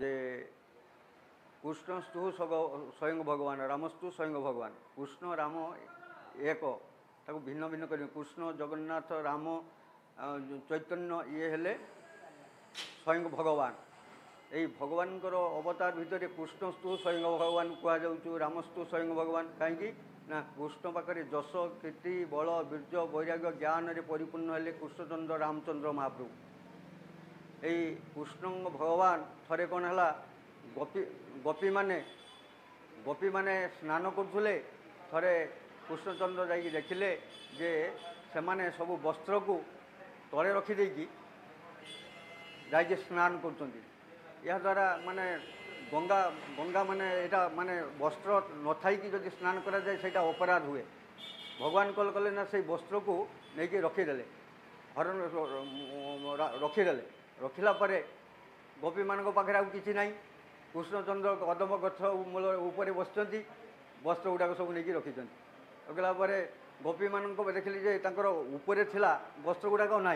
जे कृष्णस्तु स्वयं भगवान रामस्तु स्वयं भगवान कृष्ण राम एक ताको भिन्न भिन्न कर कृष्ण जगन्नाथ राम चैतन्य ये हेले स्वयं भगवान यही भगवान अवतार भितर कृष्णस्तु स्वयं भगवान कहुँ रामस्तु स्वयं भगवान कहीं ना कृष्ण पाखे जश कीर्ति बल वीर्य वैराग्य ज्ञान रे परिपूर्ण हेले कृष्णचंद्र रामचंद्र महाप्रभु यही कृष्ण भगवान थरे कौन है गोपी माने स्नान करुले थरे कृष्णचंद्र जाकि देखिले जे सेमाने सबु वस्त्र को तले रखिदे जाकि स्नान करुँच द्वारा माने गंगा गंगा माने एटा माने वस्त्र न थी जदि स्नान करा जाए सेटा अपराध हुए भगवान कल कले ना से वस्त्र को लेकिन रखीदे हरण रखीदे रखिला परे गोपी मान पाखे आउ कि ना कृष्णचंद्र कदम गछ मूल उपर बसुँच वस्त्र गुड़ाक सब नहीं रखी रखला गोपी मान देखिली जे ऊपर थिला वस्त्र गुड़ाक ना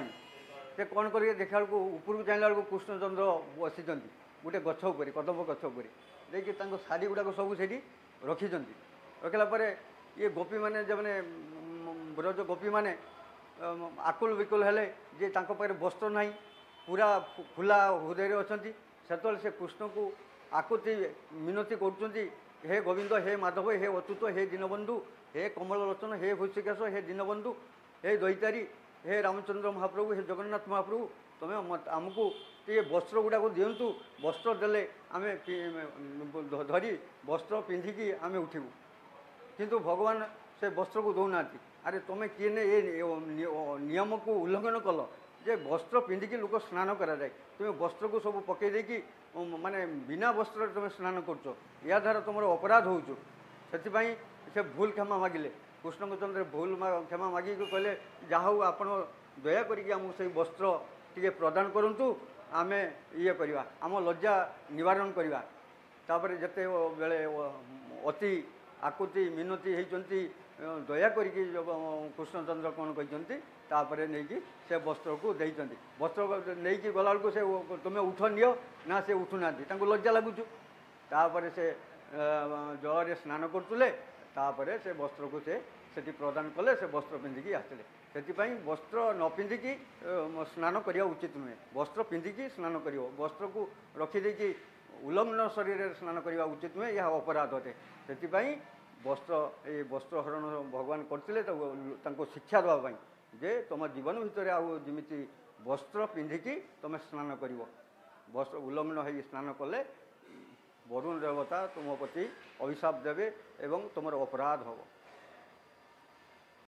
से कौन कर देखा बेलू ऊपर चाहला बेलू कृष्णचंद्र बसी गोटे गछ उपर कदम गछ उपर देखिए शाढ़ी गुड़ाक सब से रखी रखला ये गोपी मैंने जो मैंने ब्रज गोपी मैंने आकुल विकुल हेले जे पाखे वस्त्र ना पूरा खुला हृदय अच्छा से कृष्ण को आकुति मिनती कर हे गोविंद हे माधव हे अच्युत हे दीनबंधु हे कमल लोचन हे हृषिकेश हे दीनबंधु हे द्वैतारी हे रामचंद्र महाप्रभु हे जगन्नाथ महाप्रभु तुम्हें आमको ये वस्त्र गुड़ाक दिंतु वस्त्र देले आम धरी वस्त्र पिंधिकी आम उठू किंतु भगवान से वस्त्र को दौना अरे तुम्हें किए ने ये नियम को उल्लंघन कल जे वस्त्र पिंधिकी लोक स्नान करा जाए तुम्हें वस्त्र को सब पकई देकी माने बिना वस्त्र तुम्हें स्नान कर या द्वारा तुम अपराध हो से भूल क्षमा मागिले कृष्णचंद्र भूल क्षमा मागिक कहले जहाँ आप दया करके से वस्त्र टी प्रदान करूँ आम ये करवा आम लज्जा निवारण करवा तापर जिते बेले अति आकुति मिनती होती दया करके कृष्णचंद्र कौन कहते नहीं से वस्त्र को देते वस्त्र नहीं गला बेलू से तुम्हें उठ नियो ना से उठुना लज्जा लगुच से जल स्नान करुले से वस्त्र को से प्रदान कले से वस्त्र पिंधिकी आसते से वस्त्र न पिंधिकी स्नान करवा उचित नुहे वस्त्र पिंधिकी स्नान कर वस्त्र को रखीदे उल्लंघन शरीर स्नान करवा उचित नुहे यह अपराध अटे से वस्त्र ये वस्त्र हरण भगवान करते शिक्षा देवाई जे तुम जीवन भितर आमि वस्त्र पिंधिकी तुम स्नान कर वस्त्र उल्लंघन हो स्नान कले वरुण देवता तुम प्रति अभिशाप देवे एवं तुम अपराध हम।